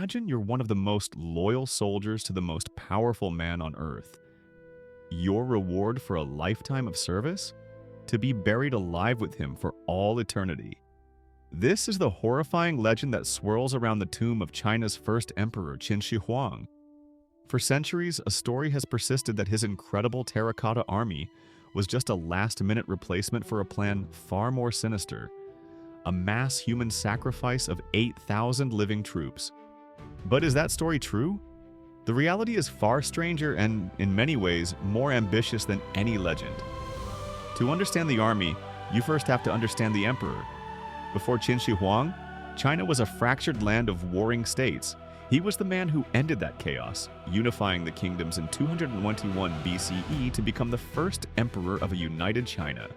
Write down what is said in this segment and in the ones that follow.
Imagine you're one of the most loyal soldiers to the most powerful man on Earth. Your reward for a lifetime of service? To be buried alive with him for all eternity. This is the horrifying legend that swirls around the tomb of China's first emperor, Qin Shi Huang. For centuries, a story has persisted that his incredible Terracotta Army was just a last-minute replacement for a plan far more sinister: a mass human sacrifice of 8,000 living troops. But is that story true? The reality is far stranger and, in many ways, more ambitious than any legend. To understand the army, you first have to understand the emperor. Before Qin Shi Huang, China was a fractured land of warring states. He was the man who ended that chaos, unifying the kingdoms in 221 BCE to become the first emperor of a united China.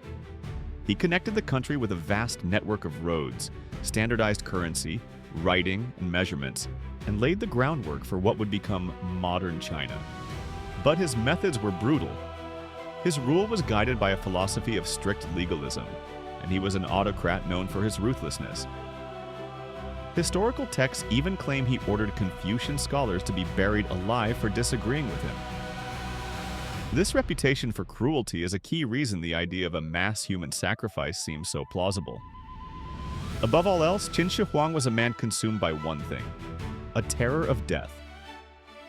He connected the country with a vast network of roads, standardized currency, writing, and measurements, and laid the groundwork for what would become modern China. But his methods were brutal. His rule was guided by a philosophy of strict legalism, and he was an autocrat known for his ruthlessness. Historical texts even claim he ordered Confucian scholars to be buried alive for disagreeing with him. This reputation for cruelty is a key reason the idea of a mass human sacrifice seems so plausible. Above all else, Qin Shi Huang was a man consumed by one thing: a terror of death.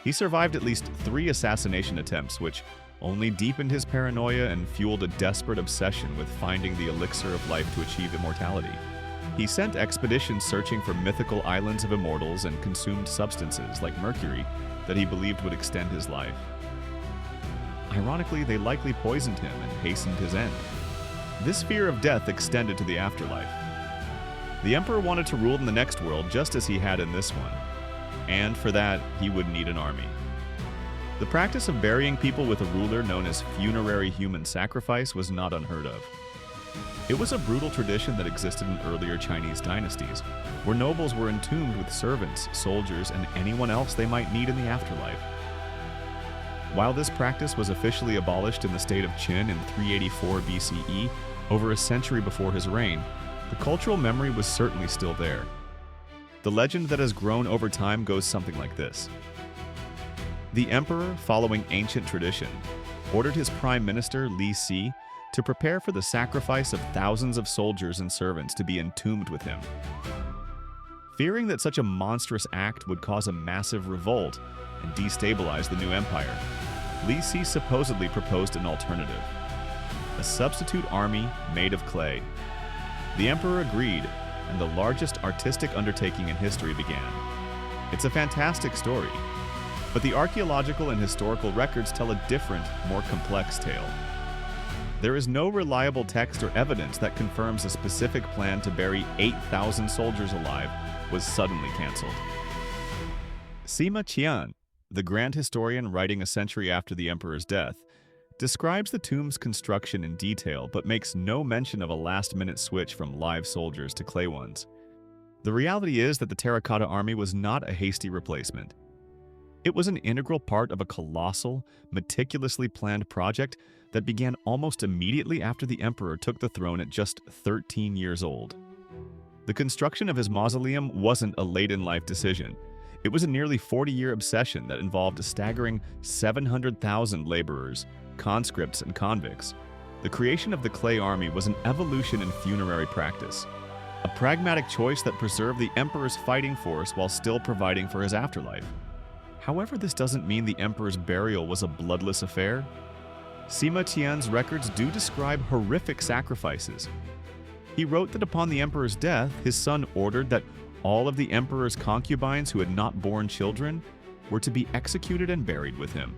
He survived at least 3 assassination attempts, which only deepened his paranoia and fueled a desperate obsession with finding the elixir of life to achieve immortality. He sent expeditions searching for mythical islands of immortals and consumed substances like Mercury that he believed would extend his life. Ironically, they likely poisoned him and hastened his end. This fear of death extended to the afterlife. The emperor wanted to rule in the next world just as he had in this one, and for that, he would need an army. The practice of burying people with a ruler known as funerary human sacrifice was not unheard of. It was a brutal tradition that existed in earlier Chinese dynasties, where nobles were entombed with servants, soldiers, and anyone else they might need in the afterlife. While this practice was officially abolished in the state of Qin in 384 BCE, over a century before his reign, the cultural memory was certainly still there. The legend that has grown over time goes something like this. The emperor, following ancient tradition, ordered his prime minister, Li Si, to prepare for the sacrifice of thousands of soldiers and servants to be entombed with him. Fearing that such a monstrous act would cause a massive revolt and destabilize the new empire, Li Si supposedly proposed an alternative: a substitute army made of clay. The emperor agreed, and the largest artistic undertaking in history began. It's a fantastic story, but the archaeological and historical records tell a different, more complex tale. There is no reliable text or evidence that confirms a specific plan to bury 8,000 soldiers alive was suddenly canceled. Sima Qian, the grand historian writing a century after the emperor's death, describes the tomb's construction in detail but makes no mention of a last-minute switch from live soldiers to clay ones. The reality is that the Terracotta Army was not a hasty replacement. It was an integral part of a colossal, meticulously planned project that began almost immediately after the emperor took the throne at just 13 years old. The construction of his mausoleum wasn't a late-in-life decision. It was a nearly 40-year obsession that involved a staggering 700,000 laborers, conscripts, and convicts. The creation of the clay army was an evolution in funerary practice, a pragmatic choice that preserved the emperor's fighting force while still providing for his afterlife. However, this doesn't mean the emperor's burial was a bloodless affair. Sima Qian's records do describe horrific sacrifices. He wrote that upon the emperor's death, his son ordered that all of the emperor's concubines who had not borne children were to be executed and buried with him.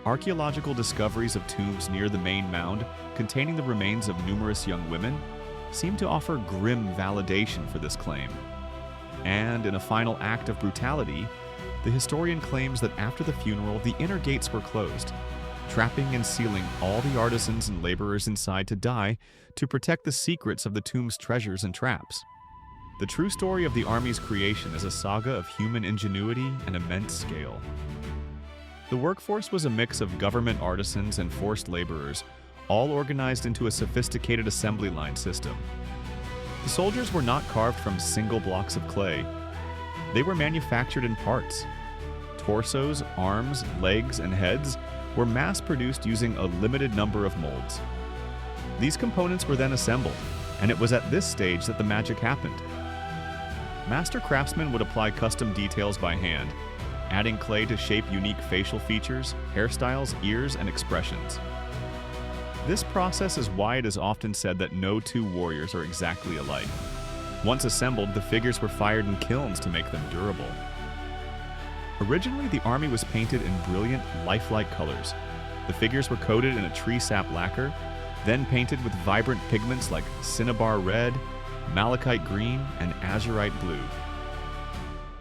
Archaeological discoveries of tombs near the main mound, containing the remains of numerous young women, seem to offer grim validation for this claim. And in a final act of brutality, the historian claims that after the funeral, the inner gates were closed, trapping and sealing all the artisans and laborers inside to die to protect the secrets of the tomb's treasures and traps. The true story of the army's creation is a saga of human ingenuity and immense scale. The workforce was a mix of government artisans and forced laborers, all organized into a sophisticated assembly line system. The soldiers were not carved from single blocks of clay. They were manufactured in parts. Torsos, arms, legs, and heads were mass-produced using a limited number of molds. These components were then assembled, and it was at this stage that the magic happened. Master craftsmen would apply custom details by hand, adding clay to shape unique facial features, hairstyles, ears, and expressions. This process is why it is often said that no two warriors are exactly alike. Once assembled, the figures were fired in kilns to make them durable. Originally, the army was painted in brilliant, lifelike colors. The figures were coated in a tree sap lacquer, then painted with vibrant pigments like cinnabar red, malachite green, and azurite blue.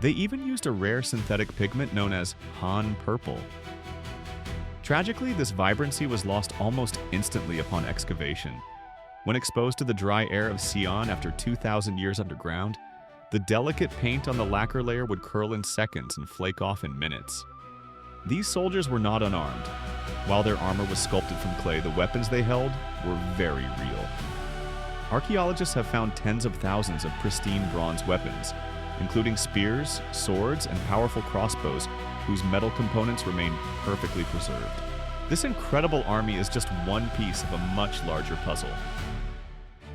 They even used a rare synthetic pigment known as Han purple. Tragically, this vibrancy was lost almost instantly upon excavation. When exposed to the dry air of Xi'an after 2,000 years underground, the delicate paint on the lacquer layer would curl in seconds and flake off in minutes. These soldiers were not unarmed. While their armor was sculpted from clay, the weapons they held were very real. Archaeologists have found tens of thousands of pristine bronze weapons, including spears, swords, and powerful crossbows whose metal components remain perfectly preserved. This incredible army is just one piece of a much larger puzzle.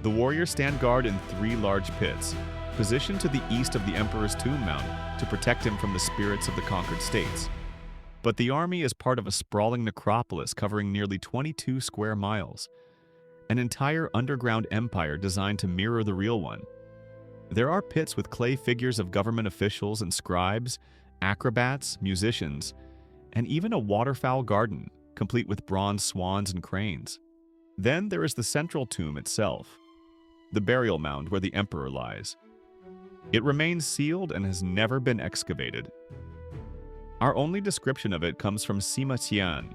The warriors stand guard in 3 large pits, positioned to the east of the Emperor's tomb mound to protect him from the spirits of the conquered states. But the army is part of a sprawling necropolis covering nearly 22 square miles, an entire underground empire designed to mirror the real one. There are pits with clay figures of government officials and scribes, acrobats, musicians, and even a waterfowl garden, complete with bronze swans and cranes. Then there is the central tomb itself, the burial mound where the emperor lies. It remains sealed and has never been excavated. Our only description of it comes from Sima Xi'an,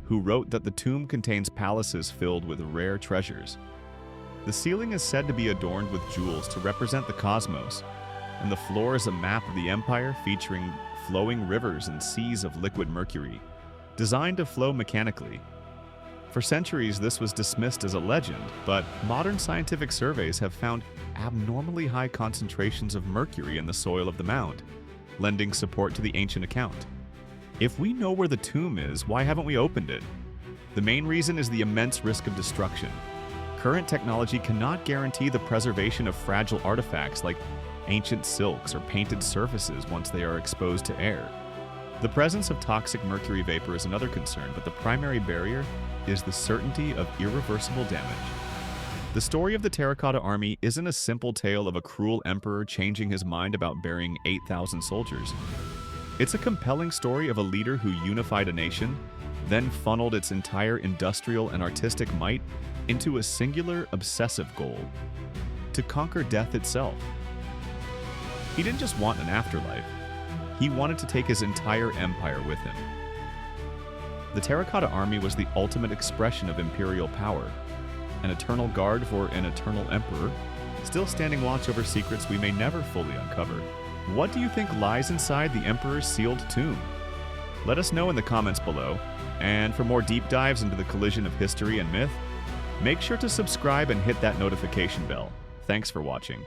who wrote that the tomb contains palaces filled with rare treasures. The ceiling is said to be adorned with jewels to represent the cosmos, and the floor is a map of the empire featuring flowing rivers and seas of liquid mercury, designed to flow mechanically. For centuries, this was dismissed as a legend, but modern scientific surveys have found abnormally high concentrations of mercury in the soil of the mound, lending support to the ancient account. If we know where the tomb is, why haven't we opened it? The main reason is the immense risk of destruction. Current technology cannot guarantee the preservation of fragile artifacts like ancient silks or painted surfaces once they are exposed to air. The presence of toxic mercury vapor is another concern, but the primary barrier is the certainty of irreversible damage. The story of the Terracotta Army isn't a simple tale of a cruel emperor changing his mind about burying 8,000 soldiers. It's a compelling story of a leader who unified a nation, then funneled its entire industrial and artistic might into a singular, obsessive goal: to conquer death itself. He didn't just want an afterlife. He wanted to take his entire empire with him. The Terracotta Army was the ultimate expression of imperial power, an eternal guard for an eternal emperor, still standing watch over secrets we may never fully uncover. What do you think lies inside the emperor's sealed tomb? Let us know in the comments below, and for more deep dives into the collision of history and myth, make sure to subscribe and hit that notification bell. Thanks for watching.